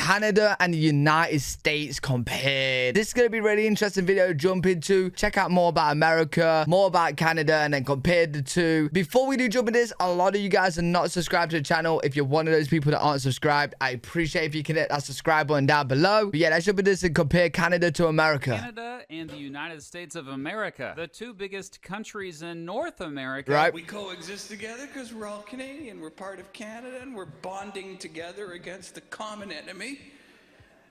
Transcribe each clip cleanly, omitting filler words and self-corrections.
Canada and the United States compared. This is going to be a really interesting video to jump into. Check out more about America, more about Canada, and then compare the two. Before we do jump into this, a lot of you guys are not subscribed to the channel. If you're one of those people that aren't subscribed, I appreciate if you can hit that subscribe button down below. But yeah, let's jump into this and compare Canada to America. Canada and the United States of America, the two biggest countries in North America. Right. We coexist together because we're all Canadian. We're part of Canada, and we're bonding together against the common enemy,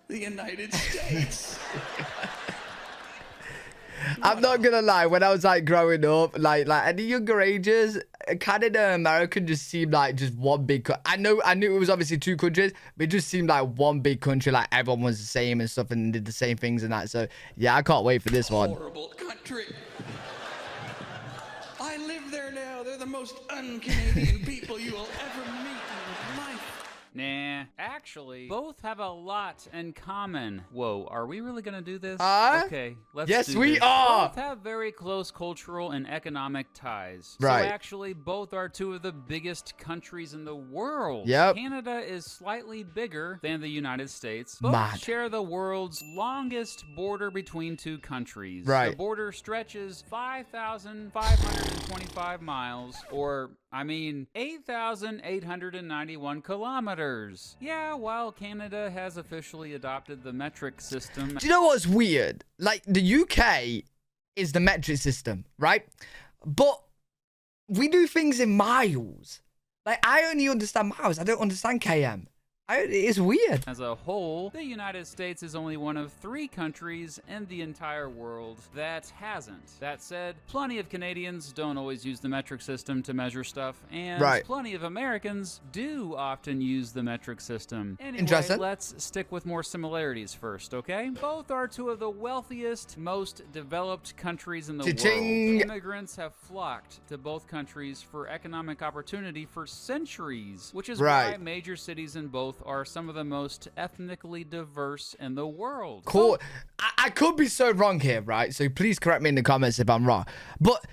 the United States. I'm not gonna lie, when I was like growing up, like at the younger ages, Canada and America just seemed like just one big I knew it was obviously two countries, but it just seemed like one big country, like everyone was the same and stuff and did the same things and that. So yeah, I can't wait for this one. Horrible country. I live there now. They're the most un-Canadian people you will ever meet in your life. Nah, actually, both have a lot in common. Whoa, are we really gonna do this? Okay, let's yes, do we this. are. Both have very close cultural and economic ties. Right. So actually, both are two of the biggest countries in the world. Yep. Canada is slightly bigger than the United States. Both Mad. share the world's longest border between two countries. Right. The border stretches 5,525 miles, or I mean, 8,891 kilometers. Yeah, while Canada has officially adopted the metric system. Do you know what's weird? Like, the UK is the metric system, right? But we do things in miles. Like, I only understand miles. I don't understand km. It's weird. As a whole, the United States is only one of 3 countries in the entire world that hasn't. That said, plenty of Canadians don't always use the metric system to measure stuff, and plenty of Americans do often use the metric system. Anyway, Interesting. Let's stick with more similarities first, okay? Both are two of the wealthiest, most developed countries in the Cha-ching. world. Immigrants have flocked to both countries for economic opportunity for centuries, which is why major cities in both are some of the most ethnically diverse in the world. Cool. I could be so wrong here, right? So please correct me in the comments if I'm wrong. But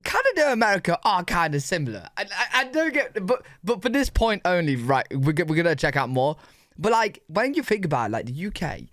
Canada and America are kind of similar. I don't get, but for this point only, right? We're gonna check out more. But like when you think about it, like the UK,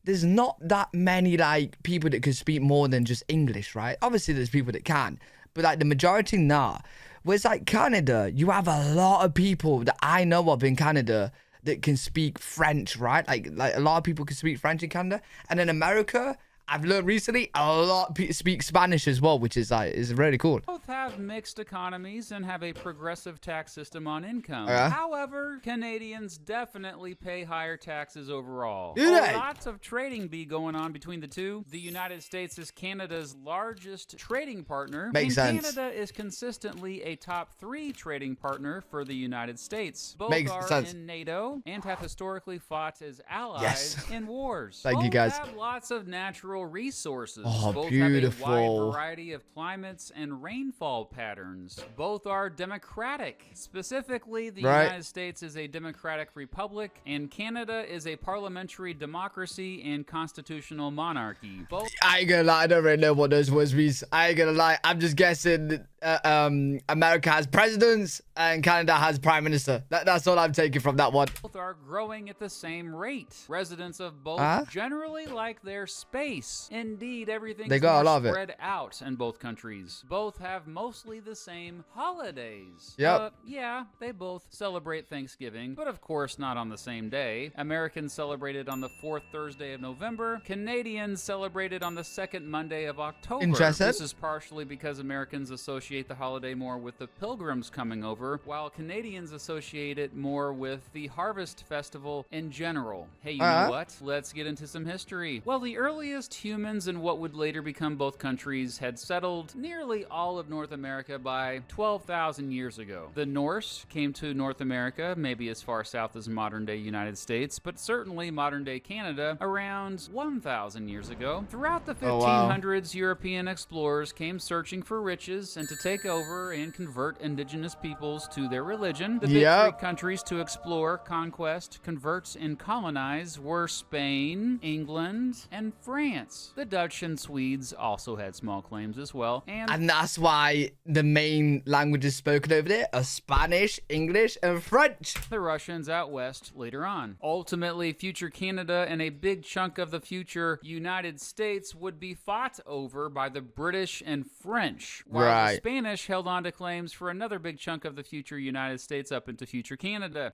there's not that many like people that can speak more than just English, right? Obviously, there's people that can, but like the majority not. Whereas like Canada, you have a lot of people that I know of in Canada that can speak French, right? Like a lot of people can speak French in Canada. And in America, I've learned recently a lot of people speak Spanish as well, which is like is really cool. Both have mixed economies and have a progressive tax system on income. However, Canadians definitely pay higher taxes overall. Lots of trading be going on between the two. The United States is Canada's largest trading partner. Makes sense. Canada is consistently a top 3 trading partner for the United States. Both Makes are sense. in NATO and have historically fought as allies in wars. Thank you, guys. Both have lots of natural resources. Oh, Both beautiful. have a wide variety of climates and rainfall patterns. Both are democratic. Specifically, the United States is a democratic republic, and Canada is a parliamentary democracy and constitutional monarchy. Both I ain't gonna lie, I don't really know what those words mean. I ain't gonna lie, I'm just guessing America has presidents and Canada has prime minister. That's all I'm taking from that one. Both are growing at the same rate. Residents of both generally like their space. Indeed, everything's more spread out in both countries. Both have mostly the same holidays. Yeah, they both celebrate Thanksgiving, but of course not on the same day. Americans celebrate it on the 4th Thursday of November. Canadians celebrate it on the 2nd Monday of October. Interesting. This is partially because Americans associate the holiday more with the Pilgrims coming over, while Canadians associate it more with the Harvest Festival in general. Hey, you know what? Let's get into some history. Well, the earliest humans in what would later become both countries had settled nearly all of North America by 12,000 years ago. The Norse came to North America maybe as far south as modern-day United States, but certainly modern-day Canada around 1,000 years ago. Throughout the 1500s, European explorers came searching for riches and to take over and convert indigenous peoples to their religion. The big 3 countries to explore, conquest, convert, and colonize were Spain, England, and France. France. The Dutch and Swedes also had small claims as well. And that's why the main languages spoken over there are Spanish, English, and French. The Russians out west later on. Ultimately, future Canada and a big chunk of the future United States would be fought over by the British and French, while the Spanish held on to claims for another big chunk of the future United States up into future Canada.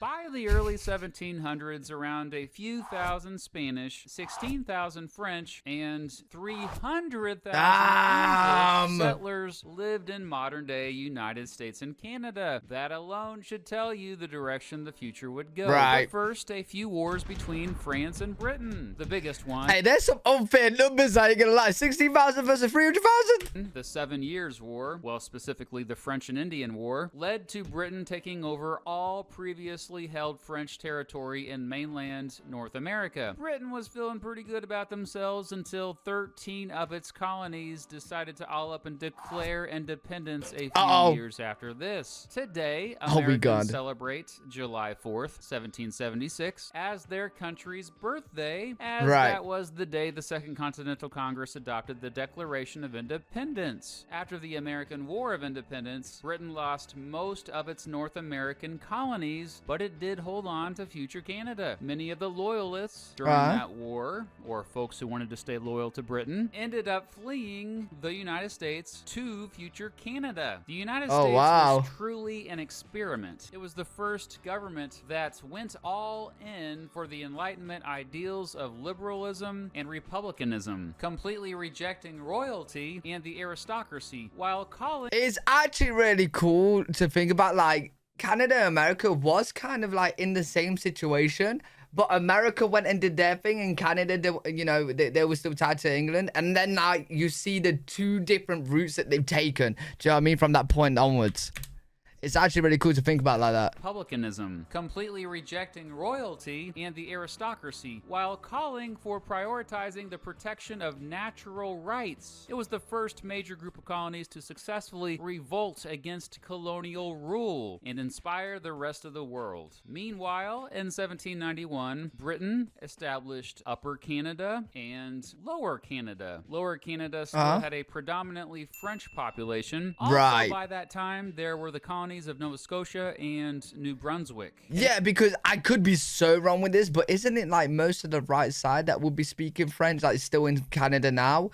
By the early 1700s, around a few thousand Spanish, 16,000 French, and 300,000 English settlers lived in modern-day United States and Canada. That alone should tell you the direction the future would go. But first, a few wars between France and Britain. The biggest one. Hey, there's some unfair numbers, I ain't gonna lie. 16,000 versus 300,000? The 7 Years' War, well, specifically the French and Indian War, led to Britain taking over all previously held French territory in mainland North America. Britain was feeling pretty good about themselves until 13 of its colonies decided to all up and declare independence a few years after this. Today, Americans celebrate July 4th, 1776, as their country's birthday, as that was the day the Second Continental Congress adopted the Declaration of Independence. After the American War of Independence, Britain lost most of its North American colonies, but it did hold on to future Canada. Many of the loyalists during that war, or folks who wanted to stay loyal to Britain, ended up fleeing the United States to future Canada. The United States was truly an experiment. It was the first government that went all in for the Enlightenment ideals of liberalism and republicanism, completely rejecting royalty and the aristocracy, while calling... It's actually really cool to think about, like, Canada and America was kind of like in the same situation, but America went and did their thing, and Canada, they were still tied to England. And then now you see the two different routes that they've taken. Do you know what I mean? From that point onwards. It's actually really cool to think about like that. Republicanism, completely rejecting royalty and the aristocracy, while calling for prioritizing the protection of natural rights. It was the first major group of colonies to successfully revolt against colonial rule and inspire the rest of the world. Meanwhile, in 1791, Britain established Upper Canada and Lower Canada. Lower Canada still had a predominantly French population. Also, by that time, there were the colonies of Nova Scotia and New Brunswick. Yeah, because I could be so wrong with this, but isn't it like most of the right side that would be speaking French, like still in Canada now?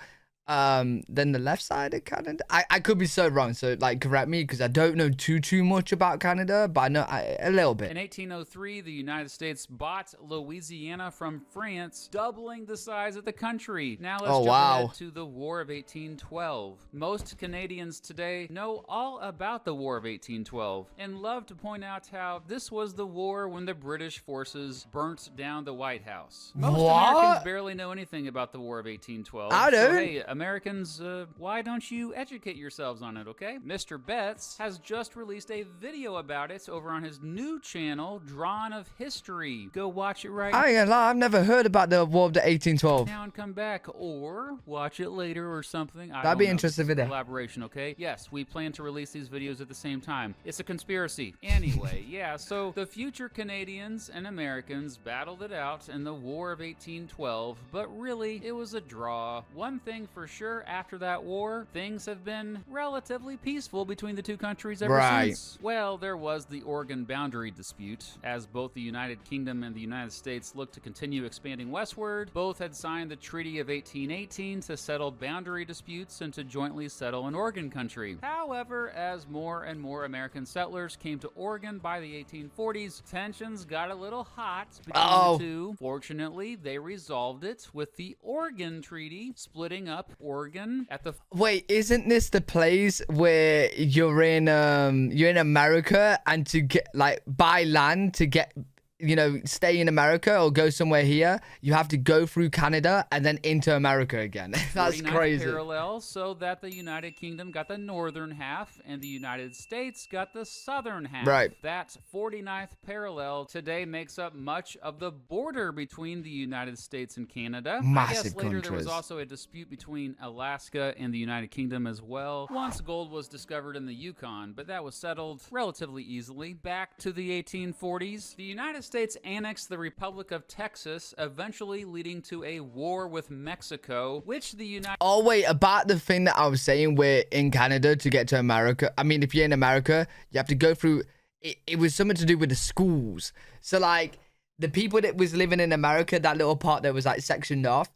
Then the left side of Canada. I could be so wrong, so like correct me, because I don't know too much about Canada, but I know a little bit. In 1803, the United States bought Louisiana from France, doubling the size of the country. Now let's jump ahead to the War of 1812. Most Canadians today know all about the War of 1812 and love to point out how this was the war when the British forces burnt down the White House. Most Americans barely know anything about the War of 1812. I don't. So, hey, Americans, why don't you educate yourselves on it, okay? Mr. Betts has just released a video about it over on his new channel, Drawn of History. Go watch it right now. I ain't gonna lie, I've never heard about the War of the 1812. Now and come back, or watch it later or something. That'd be interesting video. Collaboration, okay? Yes, we plan to release these videos at the same time. It's a conspiracy. Anyway, yeah, so the future Canadians and Americans battled it out in the War of 1812, but really, it was a draw. One thing for sure, after that war, things have been relatively peaceful between the two countries ever since. Well, there was the Oregon boundary dispute. As both the United Kingdom and the United States looked to continue expanding westward, both had signed the Treaty of 1818 to settle boundary disputes and to jointly settle in Oregon country. However, as more and more American settlers came to Oregon by the 1840s, tensions got a little hot between the two. Fortunately, they resolved it with the Oregon Treaty, splitting up Oregon at the... Wait, isn't this the place where you're in America, and to get like buy land to get, you know, stay in America or go somewhere here, you have to go through Canada and then into America again? That's crazy. Parallel, so that the United Kingdom got the northern half and the United States got the southern half. Right. That 49th parallel today makes up much of the border between the United States and Canada. Massive I guess later countries. there was also a dispute between Alaska and the United Kingdom as well. Once gold was discovered in the Yukon, but that was settled relatively easily. Back to the 1840s, the United States States annexed the Republic of Texas, eventually leading to a war with Mexico, which the United... Oh, wait, about the thing that I was saying, we're in Canada to get to America. I mean, if you're in America, you have to go through... It was something to do with the schools. So, like, the people that was living in America, that little part that was, like, sectioned off,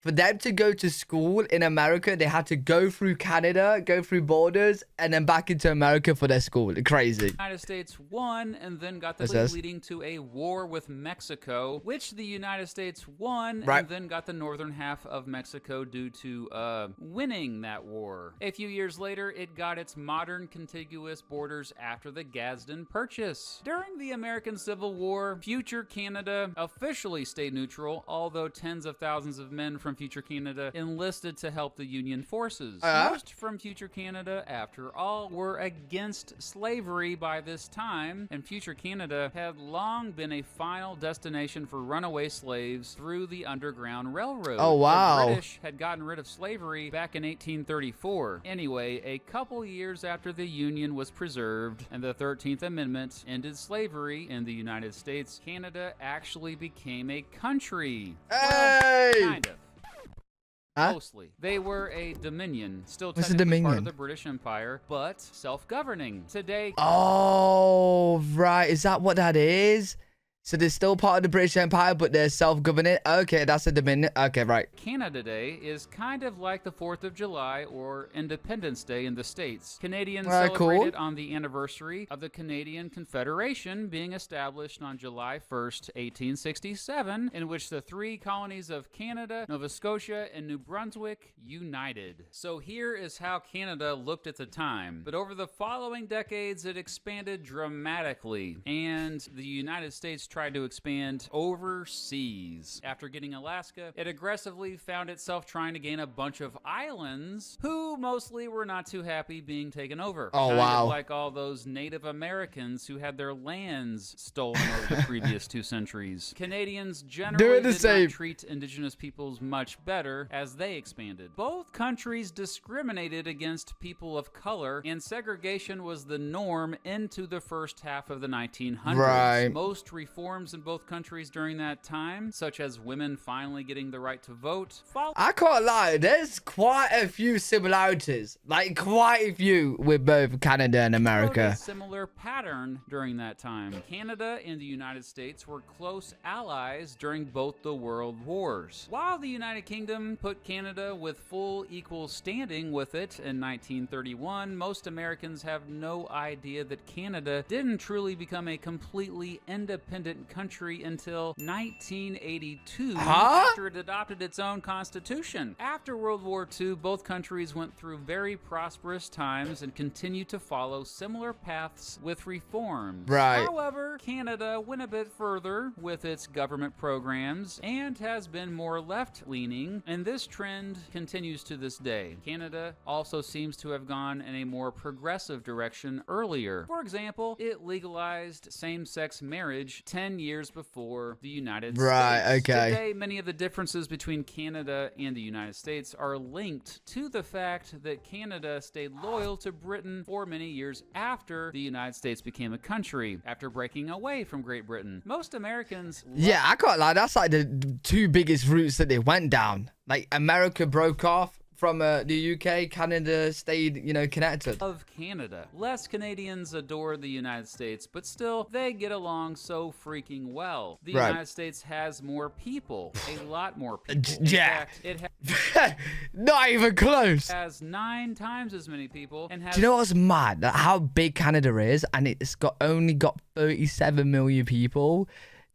for them to go to school in America, they had to go through Canada, go through borders, and then back into America for their school. Crazy. The United States won and then got the lead, leading to a war with Mexico, which the United States won and then got the northern half of Mexico due to winning that war. A few years later, it got its modern contiguous borders after the Gadsden Purchase. During the American Civil War, future Canada officially stayed neutral, although tens of thousands of men from future Canada enlisted to help the Union forces. Most from future Canada, after all, were against slavery by this time, and future Canada had long been a final destination for runaway slaves through the Underground Railroad. Oh, wow. The British had gotten rid of slavery back in 1834. Anyway, a couple years after the Union was preserved and the 13th Amendment ended slavery in the United States, Canada actually became a country. Hey! Well, kind of. Mostly. They were a dominion, still What's a technically dominion? part of the British Empire, but self-governing. Today... Oh, right. Is that what that is? So they're still part of the British Empire, but they're self-governing? Okay, that's a dominion. Okay, right. Canada Day is kind of like the 4th of July or Independence Day in the States. Canadians celebrated on the anniversary of the Canadian Confederation being established on July 1st, 1867, in which the 3 colonies of Canada, Nova Scotia, and New Brunswick united. So here is how Canada looked at the time. But over the following decades, it expanded dramatically, and the United States tried to expand overseas. After getting Alaska, it aggressively found itself trying to gain a bunch of islands who mostly were not too happy being taken over. Oh, wow. Like all those Native Americans who had their lands stolen over the previous 2 centuries. Canadians generally did not treat indigenous peoples much better as they expanded. Both countries discriminated against people of color, and segregation was the norm into the first half of the 1900s. Right. Most reforms in both countries during that time, such as women finally getting the right to vote. I can't lie, there's quite a few similarities, like quite a few with both Canada and America. A similar pattern during that time. Canada and the United States were close allies during both the world wars. While the United Kingdom put Canada with full equal standing with it in 1931, most Americans have no idea that Canada didn't truly become a completely independent country until 1982 after it adopted its own constitution. After World War II, both countries went through very prosperous times and continue to follow similar paths with reforms. Right. However, Canada went a bit further with its government programs and has been more left-leaning, and this trend continues to this day. Canada also seems to have gone in a more progressive direction earlier. For example, it legalized same-sex marriage 10 years before the United States. Right, okay. Today, many of the differences between Canada and the United States are linked to the fact that Canada stayed loyal to Britain for many years after the United States became a country, after breaking away from Great Britain. Most Americans... Yeah, I can't lie, that's like the 2 biggest routes that they went down. Like, America broke off from the UK, Canada stayed, you know, connected. Of Canada. Less Canadians adore the United States, but still, they get along so freaking well. The United States has more people, a lot more people. In fact, it not even close. Has 9 times as many people and has... Do you know what's mad? How big Canada is, and it's only got 37 million people.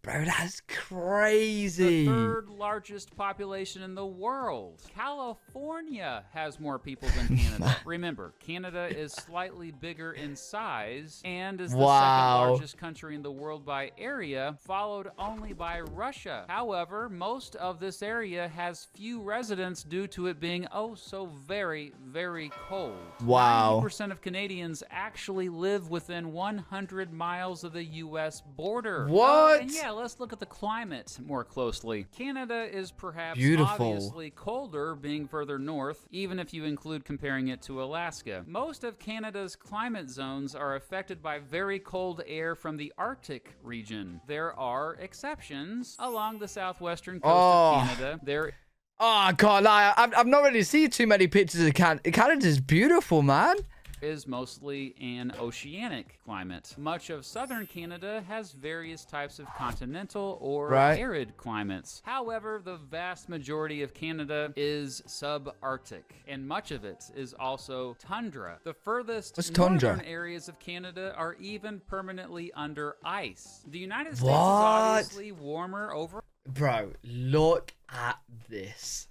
Bro, that's crazy. The 3rd largest population in the world. California has more people than Canada. Remember, Canada is slightly bigger in size and is the 2nd largest country in the world by area, followed only by Russia. However, most of this area has few residents due to it being oh so very, very cold. Wow. 90% of Canadians actually live within 100 miles of the U.S. border. What? And yeah, Now let's look at the climate more closely. Canada is perhaps Beautiful. obviously colder, being further north, even if you include comparing it to Alaska. Most of Canada's climate zones are affected by very cold air from the Arctic region. There are exceptions. Along the southwestern coast of Canada, there Oh, I can't lie. I've not really seen too many pictures of Canada. Canada's beautiful, man. is mostly an oceanic climate. Much of southern Canada has various types of continental or arid climates. However, the vast majority of Canada is subarctic, and much of it is also tundra. The furthest northern areas of Canada are even permanently under ice. The United States is obviously warmer over... Bro, look at this.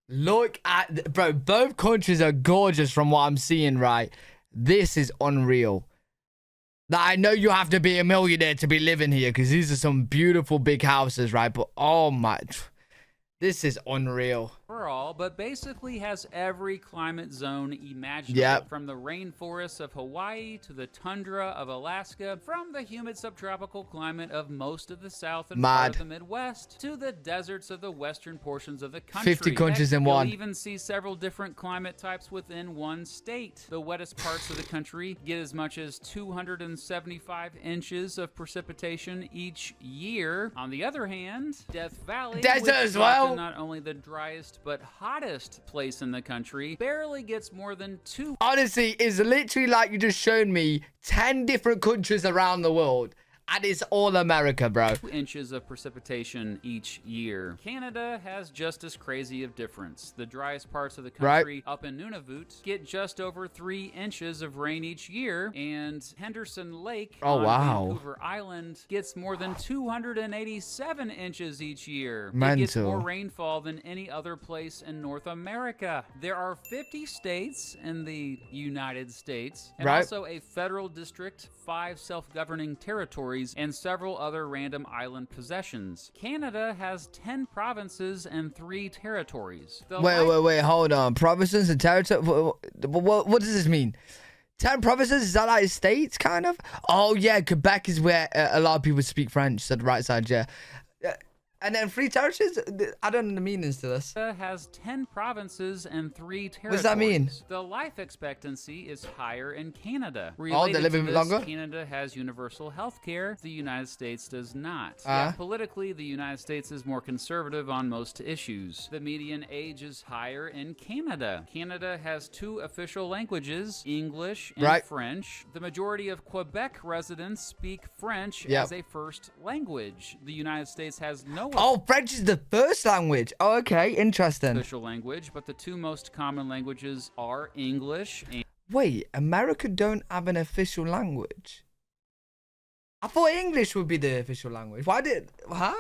Look at... Bro, both countries are gorgeous from what I'm seeing, right? This is unreal. Now, I know you have to be a millionaire to be living here because these are some beautiful big houses, right? But, oh my... This is unreal. Overall, but basically has every climate zone imaginable. From the rainforests of Hawaii to the tundra of Alaska, from the humid subtropical climate of most of the South and part of the Midwest, to the deserts of the western portions of the country. 50 countries in one. You'll even see several different climate types within one state. The wettest parts of the country get as much as 275 inches of precipitation each year. On the other hand, Death Valley, desert as well. Not only the driest but hottest place in the country, barely gets more than 2. Honestly, it's literally like you just shown me 10 different countries around the world. And it's all America, bro. Inches of precipitation each year. Canada has just as crazy of difference. The driest parts of the country up in Nunavut get just over 3 inches of rain each year, and Henderson Lake on Vancouver Island gets more than 287 inches each year. It gets more rainfall than any other place in North America. There are 50 states in the United States, and also a federal district, 5 self-governing territories, and several other random island possessions. Canada has 10 provinces and 3 territories. Wait, hold on. Provinces and territories? What does this mean? 10 provinces? Is that like states, kind of? Oh, yeah, Quebec is where a lot of people speak French, so the right side, yeah. And then 3 territories? I don't know the meanings to this. Has 10 provinces and 3 territories. What does that mean? The life expectancy is higher in Canada. Oh, they live longer? Canada has universal health care. The United States does not. Politically, the United States is more conservative on most issues. The median age is higher in Canada. Canada has 2 official languages, English and French. The majority of Quebec residents speak French as a first language. The United States has no... Oh, French is the first language. Oh, okay. Interesting. Official language, but the 2 most common languages are English and... Wait, America don't have an official language? I thought English would be the official language. Why did... Huh?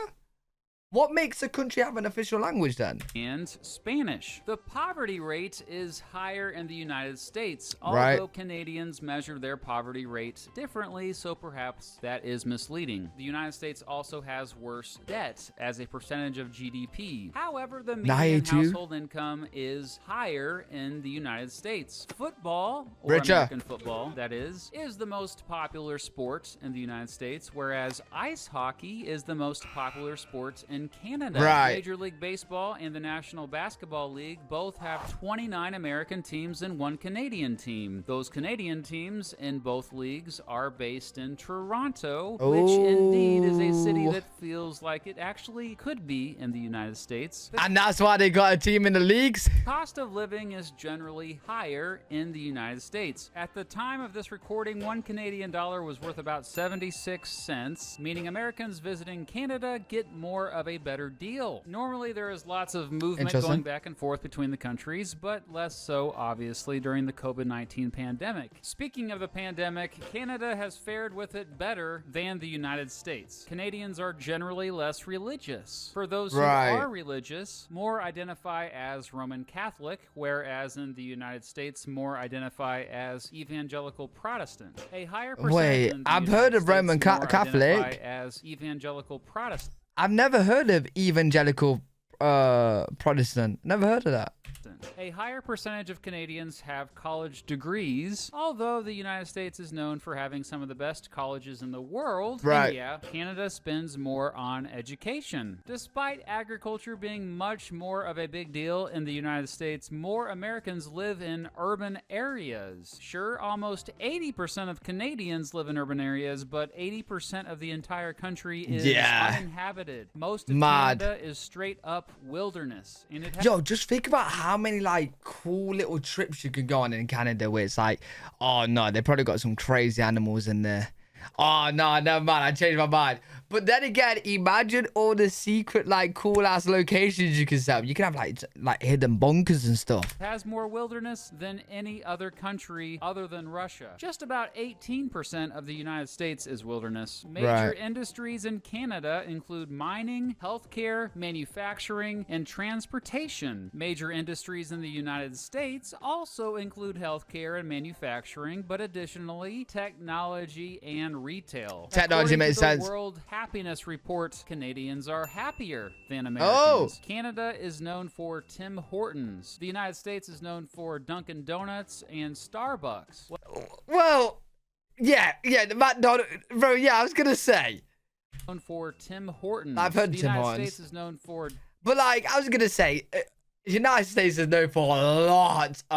What makes a country have an official language then? And Spanish. The poverty rate is higher in the United States, although Canadians measure their poverty rate differently, so perhaps that is misleading. The United States also has worse debt as a percentage of GDP. However, the median household income is higher in the United States. Football, or American football, that is the most popular sport in the United States, whereas ice hockey is the most popular sport in Canada. Major League Baseball and the National Basketball League both have 29 American teams and 1 Canadian team. Those Canadian teams in both leagues are based in Toronto, which indeed is a city that feels like it actually could be in the United States. And that's why they got a team in the leagues? Cost of living is generally higher in the United States. At the time of this recording, 1 Canadian dollar was worth about 76 cents, meaning Americans visiting Canada get more of a better deal. Normally, there is lots of movement going back and forth between the countries, but less so, obviously, during the COVID-19 pandemic. Speaking of the pandemic, Canada has fared with it better than the United States. Canadians are generally less religious. For those who are religious, more identify as Roman Catholic, whereas in the United States, more identify as Evangelical Protestant. A higher percentage I've heard of Roman Catholic as Evangelical Protestant. I've never heard of evangelical Protestant. Never heard of that. A higher percentage of Canadians have college degrees, although the United States is known for having some of the best colleges in the world. Right. And yeah, Canada spends more on education. Despite agriculture being much more of a big deal in the United States, more Americans live in urban areas. Sure, almost 80% of Canadians live in urban areas, but 80% of the entire country is uninhabited. Most of Canada is straight up wilderness. And it Yo, just think about how many like cool little trips you could go on in Canada where it's like, oh no, they probably got some crazy animals in there. Oh no, never mind, I changed my mind. But then again, imagine all the secret like cool ass locations you can set up. You can have like hidden bunkers and stuff. Has more wilderness than any other country other than Russia. Just about 18% of the United States is wilderness. Major industries in Canada include mining, healthcare, manufacturing, and transportation. Major industries in the United States also include healthcare and manufacturing, but additionally technology and retail. Technology makes sense. World Happiness Report, Canadians are happier than Americans. Canada is known for Tim Hortons. The United States is known for Dunkin' Donuts and Starbucks. Well, yeah, the McDonald's, bro. Yeah, I was gonna say. Known for Tim Hortons. I've heard the Tim United Hortons. States is known for. But like, I was gonna say, the United States is known for a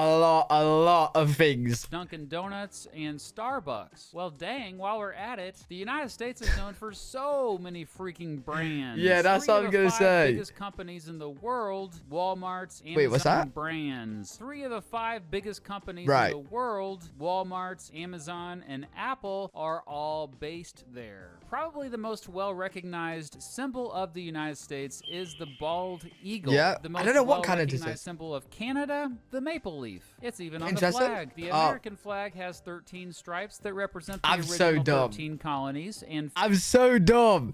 lot of things. Dunkin' Donuts and Starbucks. Well, dang, while we're at it, the United States is known for so many freaking brands. Yeah, that's what I was gonna say. 3 of the 5 biggest companies in the world, Walmart's, Amazon Wait, what's that? brands. 3 of the 5 biggest companies Right. in the world, Walmart's, Amazon, and Apple, are all based there. Probably the most well-recognized symbol of the United States is the bald eagle. Yeah, The most I don't know what kind of recognized symbol of Canada, the maple leaf. It's even on the Interesting. flag. The American flag has 13 stripes that represent the I'm so original dumb. 13 colonies, and I'm so dumb.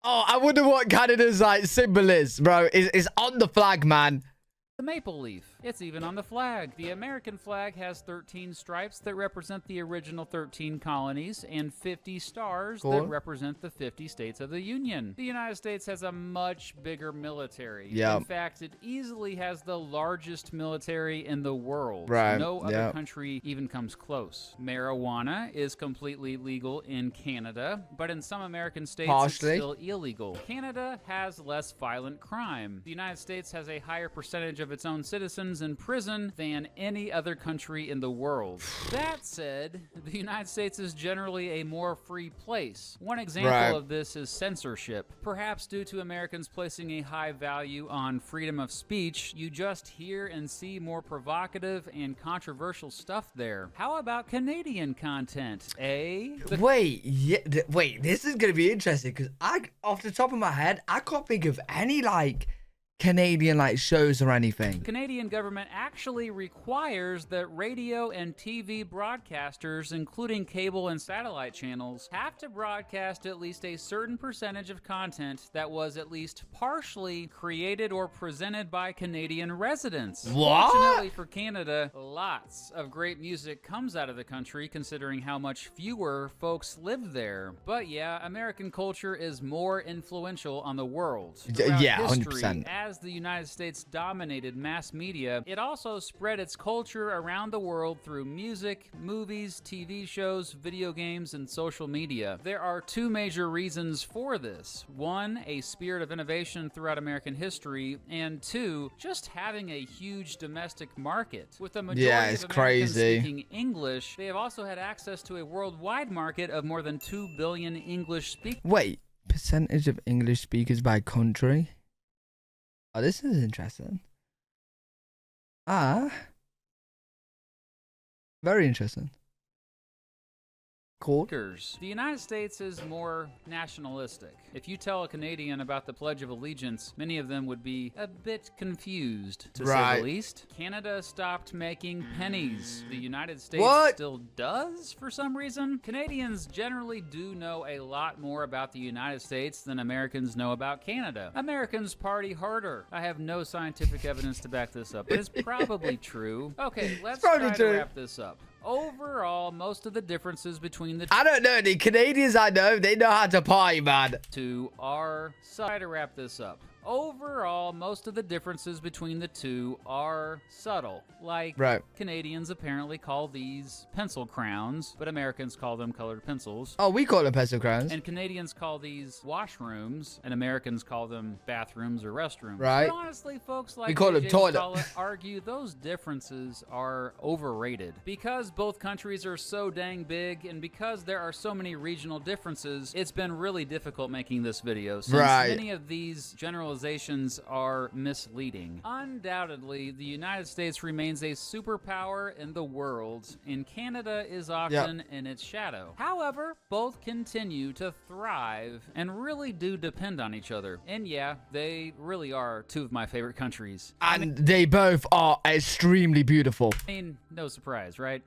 Oh, I wonder what Canada's like symbol is, bro. It's on the flag, man. the maple leaf. It's even on the flag. The American flag has 13 stripes that represent the original 13 colonies and 50 stars that represent the 50 states of the Union. The United States has a much bigger military. In fact, it easily has the largest military in the world. No other country even comes close. Marijuana is completely legal in Canada, but in some American states it's still illegal. Canada has less violent crime. The United States has a higher percentage of its own citizens in prison than any other country in the world. That said, the United States is generally a more free place. One example of this is censorship. Perhaps due to Americans placing a high value on freedom of speech, you just hear and see more provocative and controversial stuff there. How about Canadian content, eh? Wait, this is gonna be interesting because off the top of my head, I can't think of any like Canadian like shows or anything. The Canadian government actually requires that radio and TV broadcasters, including cable and satellite channels, have to broadcast at least a certain percentage of content that was at least partially created or presented by Canadian residents. Fortunately for Canada, lots of great music comes out of the country considering how much fewer folks live there. But yeah, American culture is more influential on the world. Yeah, history, 100%. As the United States dominated mass media, it also spread its culture around the world through music, movies, TV shows, video games, and social media. There are two major reasons for this. One, a spirit of innovation throughout American history, and two, just having a huge domestic market. With the majority of Americans speaking English, they have also had access to a worldwide market of more than 2 billion English speakers. Wait, percentage of English speakers by country? Oh, this is interesting. Very interesting. Cool. The United States is more nationalistic. If you tell a Canadian about the Pledge of Allegiance, many of them would be a bit confused, to say the least. Canada stopped making pennies. The United States still does, for some reason. Canadians generally do know a lot more about the United States than Americans know about Canada. Americans party harder. I have no scientific evidence to back this up, but it's probably true. Okay, let's try to wrap this up. Overall, most of the differences between the I don't know. The Canadians I know, they know how to party, man. two are... Try to wrap this up. Overall, most of the differences between the two are subtle. Like, right. Canadians apparently call these pencil crowns, but Americans call them colored pencils. Oh, we call them pencil crowns. And Canadians call these washrooms, and Americans call them bathrooms or restrooms. Right. But honestly, folks like We call them toilet. argue those differences are overrated. Because both countries are so dang big, and because there are so many regional differences, it's been really difficult making this video, since many of these generalizations are misleading. Undoubtedly, the United States remains a superpower in the world, and Canada is often in its shadow. However, both continue to thrive and really do depend on each other. And yeah, they really are two of my favorite countries. And they both are extremely beautiful. I mean, no surprise, right?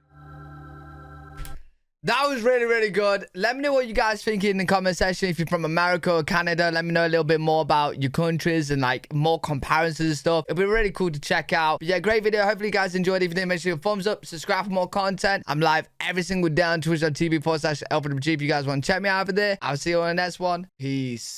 That was really, really good. Let me know what you guys think in the comment section. If you're from America or Canada, let me know a little bit more about your countries and like more comparisons and stuff. It'll be really cool to check out. But yeah, great video. Hopefully you guys enjoyed. If you did, make sure you thumbs up, subscribe for more content. I'm live every single day on twitch.tv/LPWG. If you guys want to check me out over there, I'll see you on the next one. Peace.